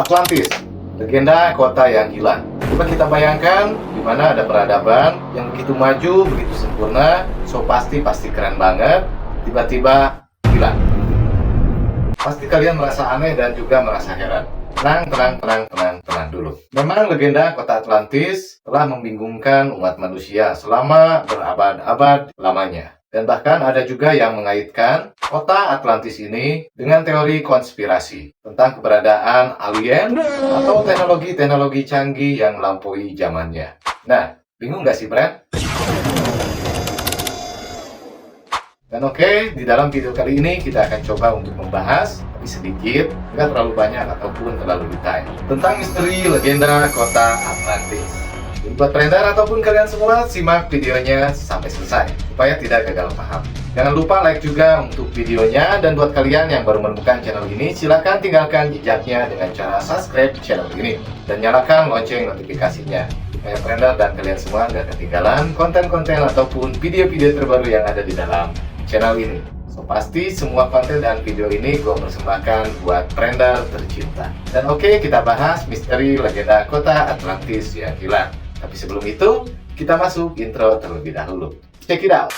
Atlantis, legenda kota yang hilang. Coba kita bayangkan di mana ada peradaban yang begitu maju, begitu sempurna, so pasti keren banget, tiba-tiba hilang. Pasti kalian merasa aneh dan juga merasa heran. Tenang dulu. Memang legenda kota Atlantis telah membingungkan umat manusia selama berabad-abad lamanya. Dan bahkan ada juga yang mengaitkan kota Atlantis ini dengan teori konspirasi tentang keberadaan alien atau teknologi-teknologi canggih yang melampaui zamannya. Nah, bingung nggak sih, Brad? Dan oke, di dalam video kali ini kita akan coba untuk membahas, tapi sedikit, nggak terlalu banyak ataupun terlalu detail, tentang misteri legenda kota Atlantis. Jadi buat trader ataupun kalian semua, simak videonya sampai selesai, supaya tidak gagal paham. Jangan lupa like juga untuk videonya, dan buat kalian yang baru menemukan channel ini, silahkan tinggalkan jejaknya dengan cara subscribe channel ini, dan nyalakan lonceng notifikasinya, supaya trader dan kalian semua nggak ketinggalan konten-konten ataupun video-video terbaru yang ada di dalam channel ini. So pasti semua konten dan video ini gue persembahkan buat trader tercinta. Dan oke, kita bahas misteri legenda kota Atlantis yang hilang. Tapi sebelum itu, kita masuk intro terlebih dahulu. Check it out.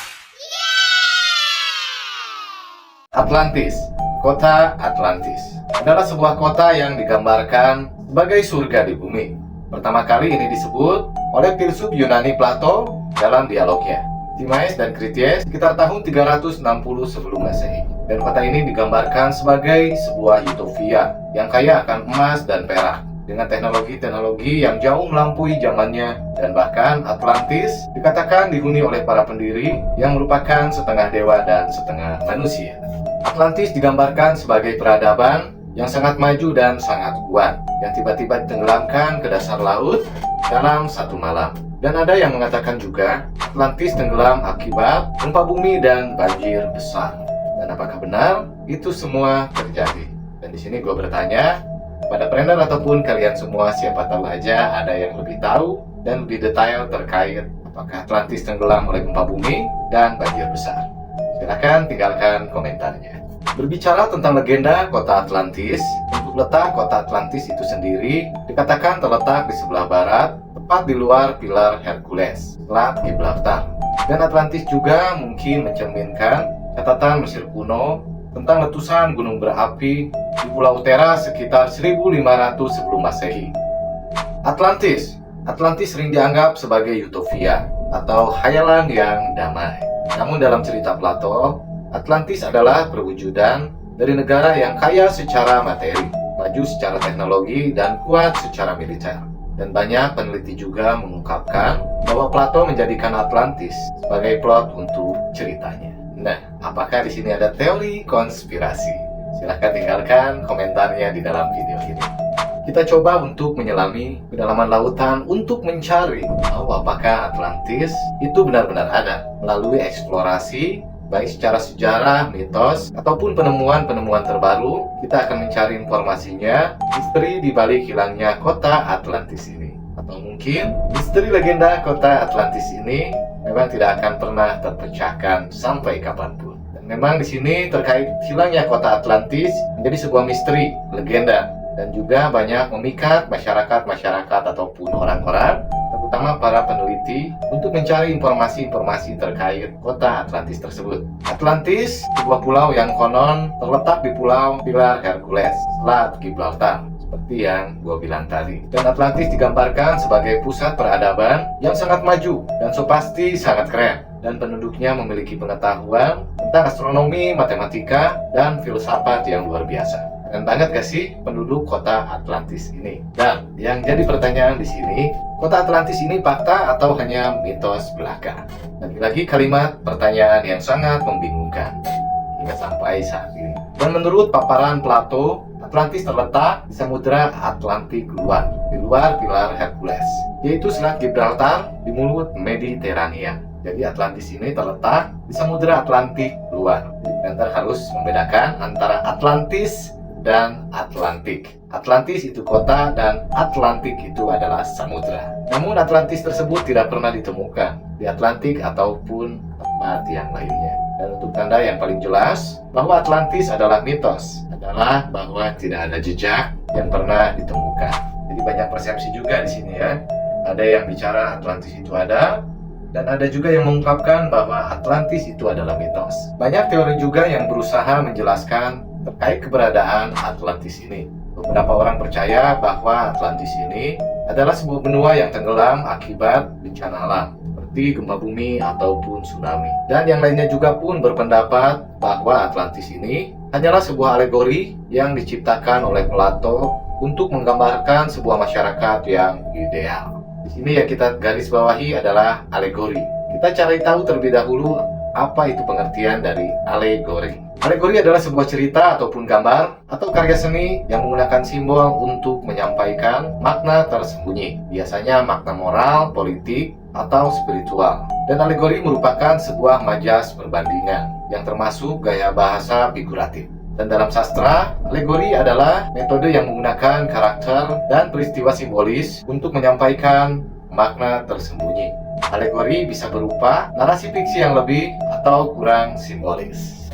Atlantis, kota Atlantis adalah sebuah kota yang digambarkan sebagai surga di bumi. Pertama kali ini disebut oleh filsuf Yunani Plato dalam dialognya Timaeus dan Krities sekitar tahun 360 sebelum Masehi. Dan kota ini digambarkan sebagai sebuah utopia yang kaya akan emas dan perak, dengan teknologi-teknologi yang jauh melampaui zamannya, dan bahkan Atlantis dikatakan dihuni oleh para pendiri yang merupakan setengah dewa dan setengah manusia. Atlantis digambarkan sebagai peradaban yang sangat maju dan sangat kuat, yang tiba-tiba ditenggelamkan ke dasar laut dalam satu malam. Dan ada yang mengatakan juga Atlantis tenggelam akibat gempa bumi dan banjir besar. Dan apakah benar itu semua terjadi? Dan di sini gue bertanya pada trader ataupun kalian semua, siapa tahu aja ada yang lebih tahu dan lebih detail terkait apakah Atlantis tenggelam oleh gempa bumi dan banjir besar. Silahkan tinggalkan komentarnya. Berbicara tentang legenda kota Atlantis, untuk letak kota Atlantis itu sendiri dikatakan terletak di sebelah barat, tepat di luar pilar Hercules, Selat Gibraltar. Dan Atlantis juga mungkin mencerminkan catatan Mesir kuno tentang letusan gunung berapi di Pulau Terra sekitar 1500 sebelum Masehi. Atlantis sering dianggap sebagai utopia atau khayalan yang damai. Namun dalam cerita Plato, Atlantis adalah perwujudan dari negara yang kaya secara materi, maju secara teknologi, dan kuat secara militer. Dan banyak peneliti juga mengungkapkan bahwa Plato menjadikan Atlantis sebagai plot untuk ceritanya. Nah, apakah di sini ada teori konspirasi? Silahkan tinggalkan komentarnya di dalam video ini. Kita coba untuk menyelami kedalaman lautan untuk mencari tahu apakah Atlantis itu benar-benar ada. Melalui eksplorasi, baik secara sejarah, mitos, ataupun penemuan-penemuan terbaru, kita akan mencari informasinya, misteri di balik hilangnya kota Atlantis ini. Atau mungkin misteri legenda kota Atlantis ini memang tidak akan pernah terpecahkan sampai kapanpun. Dan memang di sini terkait hilangnya kota Atlantis menjadi sebuah misteri, legenda, dan juga banyak memikat masyarakat ataupun orang-orang, terutama para peneliti, untuk mencari informasi-informasi terkait kota Atlantis tersebut. Atlantis, sebuah pulau yang konon terletak di Pulau Pilar Hercules, Selat Gibraltar, seperti yang gue bilang tadi. Dan Atlantis digambarkan sebagai pusat peradaban yang sangat maju dan so pasti sangat keren, dan penduduknya memiliki pengetahuan tentang astronomi, matematika, dan filsafat yang luar biasa. Keren banget gak sih penduduk kota Atlantis ini? Dan yang jadi pertanyaan di sini, kota Atlantis ini fakta atau hanya mitos belaka? Lagi-lagi kalimat pertanyaan yang sangat membingungkan hingga sampai saat ini. Dan menurut paparan Plato, Atlantis terletak di Samudra Atlantik luar, di luar pilar Hercules, yaitu Selat Gibraltar di mulut Mediterania. Jadi Atlantis ini terletak di Samudra Atlantik luar. Jadi harus membedakan antara Atlantis dan Atlantik. Atlantis itu kota dan Atlantik itu adalah samudra. Namun Atlantis tersebut tidak pernah ditemukan di Atlantik ataupun tempat yang lainnya. Dan untuk tanda yang paling jelas bahwa Atlantis adalah mitos adalah bahwa tidak ada jejak yang pernah ditemukan. Jadi banyak persepsi juga di sini ya. Ada yang bicara Atlantis itu ada, dan ada juga yang mengungkapkan bahwa Atlantis itu adalah mitos. Banyak teori juga yang berusaha menjelaskan terkait keberadaan Atlantis ini. Beberapa orang percaya bahwa Atlantis ini adalah sebuah benua yang tenggelam akibat bencana alam, seperti gempa bumi ataupun tsunami. Dan yang lainnya juga pun berpendapat bahwa Atlantis ini hanyalah sebuah alegori yang diciptakan oleh Plato untuk menggambarkan sebuah masyarakat yang ideal. Di sini yang kita garis bawahi adalah alegori. Kita cari tahu terlebih dahulu apa itu pengertian dari alegori. Alegori adalah sebuah cerita ataupun gambar atau karya seni yang menggunakan simbol untuk menyampaikan makna tersembunyi. Biasanya makna moral, politik, atau spiritual. Dan alegori merupakan sebuah majas perbandingan yang termasuk gaya bahasa figuratif. Dan dalam sastra, alegori adalah metode yang menggunakan karakter dan peristiwa simbolis untuk menyampaikan makna tersembunyi. Alegori bisa berupa narasi fiksi yang lebih atau kurang simbolis.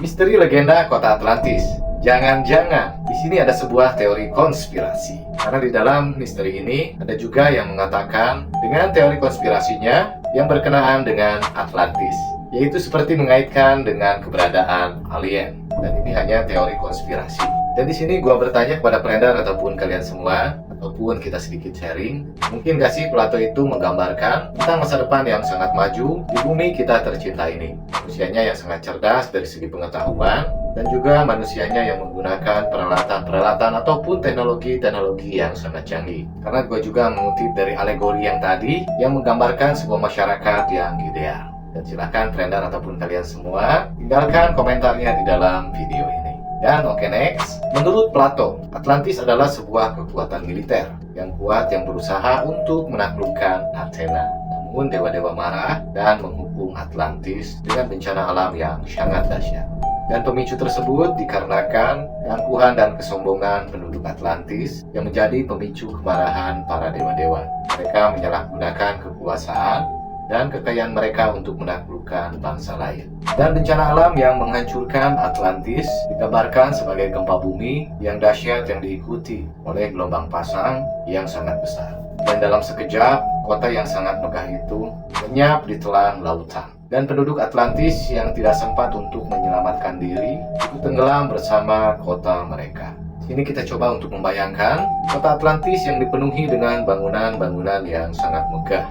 Misteri legenda kota Atlantis. Jangan-jangan di sini ada sebuah teori konspirasi. Karena di dalam misteri ini ada juga yang mengatakan dengan teori konspirasinya yang berkenaan dengan Atlantis, yaitu seperti mengaitkan dengan keberadaan alien. Dan ini hanya teori konspirasi. Dan di sini gua bertanya kepada Prendar ataupun kalian semua, ataupun kita sedikit sharing, mungkin gak sih Plato itu menggambarkan tentang masa depan yang sangat maju di bumi kita tercinta ini? Manusianya yang sangat cerdas dari segi pengetahuan, dan juga manusianya yang menggunakan peralatan-peralatan ataupun teknologi-teknologi yang sangat canggih. Karena gua juga mengutip dari alegori yang tadi yang menggambarkan sebuah masyarakat yang ideal. Dan silakan Prendar ataupun kalian semua tinggalkan komentarnya di dalam video ini. Dan oke, next. Menurut Plato, Atlantis adalah sebuah kekuatan militer yang kuat yang berusaha untuk menaklukkan Athena. Namun dewa-dewa marah dan menghukum Atlantis dengan bencana alam yang sangat dahsyat. Dan pemicu tersebut dikarenakan keangkuhan dan kesombongan penduduk Atlantis yang menjadi pemicu kemarahan para dewa-dewa. Mereka menyalahgunakan kekuasaan dan kekayaan mereka untuk menaklukkan bangsa lain. Dan bencana alam yang menghancurkan Atlantis digambarkan sebagai gempa bumi yang dahsyat yang diikuti oleh gelombang pasang yang sangat besar. Dan dalam sekejap, kota yang sangat megah itu lenyap di telan lautan. Dan penduduk Atlantis yang tidak sempat untuk menyelamatkan diri itu tenggelam bersama kota mereka. Ini kita coba untuk membayangkan kota Atlantis yang dipenuhi dengan bangunan-bangunan yang sangat megah,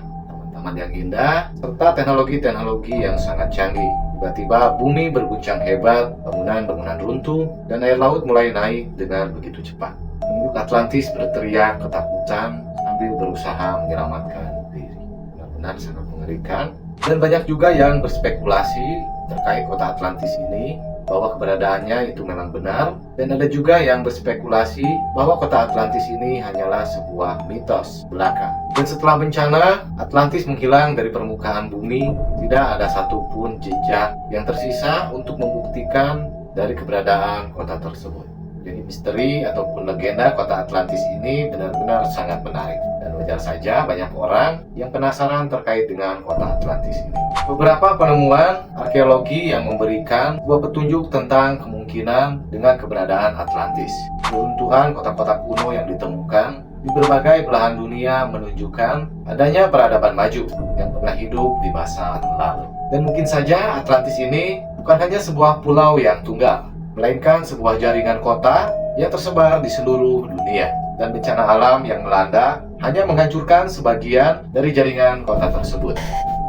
taman yang indah, serta teknologi-teknologi yang sangat canggih. Tiba-tiba bumi berguncang hebat, bangunan-bangunan runtuh, dan air laut mulai naik dengan begitu cepat. Penduduk Atlantis berteriak ketakutan sambil berusaha menyelamatkan diri. Benar-benar sangat mengerikan. Dan banyak juga yang berspekulasi terkait kota Atlantis ini, bahwa keberadaannya itu memang benar, dan ada juga yang berspekulasi bahwa kota Atlantis ini hanyalah sebuah mitos belaka. Dan setelah bencana, Atlantis menghilang dari permukaan bumi, tidak ada satupun jejak yang tersisa untuk membuktikan dari keberadaan kota tersebut. Jadi misteri ataupun legenda kota Atlantis ini benar-benar sangat menarik. Dan wajar saja banyak orang yang penasaran terkait dengan kota Atlantis ini. Beberapa penemuan arkeologi yang memberikan sebuah petunjuk tentang kemungkinan dengan keberadaan Atlantis. Runtuhan kota-kota kuno yang ditemukan di berbagai belahan dunia menunjukkan adanya peradaban maju yang pernah hidup di masa lalu. Dan mungkin saja Atlantis ini bukan hanya sebuah pulau yang tunggal, melainkan sebuah jaringan kota yang tersebar di seluruh dunia. Dan bencana alam yang melanda hanya menghancurkan sebagian dari jaringan kota tersebut.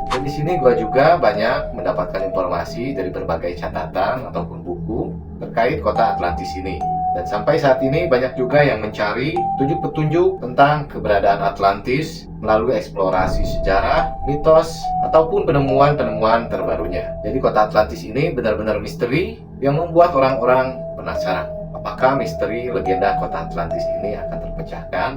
Dan di sini gua juga banyak mendapatkan informasi dari berbagai catatan ataupun buku terkait kota Atlantis ini. Dan sampai saat ini banyak juga yang mencari petunjuk-petunjuk tentang keberadaan Atlantis melalui eksplorasi sejarah, mitos, ataupun penemuan-penemuan terbarunya. Jadi kota Atlantis ini benar-benar misteri yang membuat orang-orang penasaran. Apakah misteri legenda kota Atlantis ini akan terpecahkan?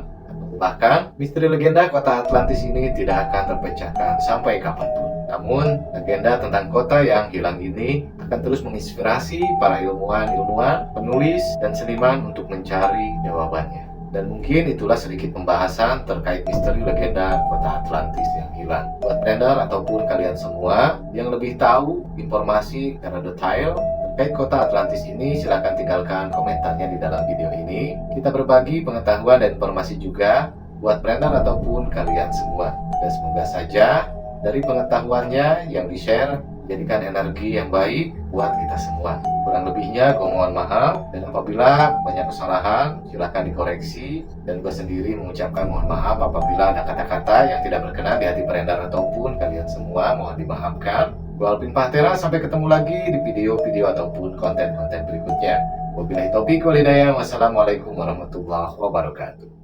Bahkan, misteri legenda kota Atlantis ini tidak akan terpecahkan sampai kapanpun. Namun, legenda tentang kota yang hilang ini akan terus menginspirasi para ilmuwan, penulis, dan seniman untuk mencari jawabannya. Dan mungkin itulah sedikit pembahasan terkait misteri legenda kota Atlantis yang hilang. Buat Prendar ataupun kalian semua yang lebih tahu informasi secara detail terkait kota Atlantis ini, silahkan tinggalkan komentarnya di dalam video ini. Kita berbagi pengetahuan dan informasi juga buat brander ataupun kalian semua. Dan semoga saja dari pengetahuannya yang di-share jadikan energi yang baik buat kita semua. Kurang lebihnya gue mohon maaf, dan apabila banyak kesalahan silahkan dikoreksi, dan gue sendiri mengucapkan mohon maaf apabila ada kata-kata yang tidak berkenan di hati beredar ataupun kalian semua, mohon dimaafkan. Gue Alvin Pahtera, sampai ketemu lagi di video-video ataupun konten-konten berikutnya. Wabillahi taufiq wal hidayah. Wassalamualaikum warahmatullahi wabarakatuh.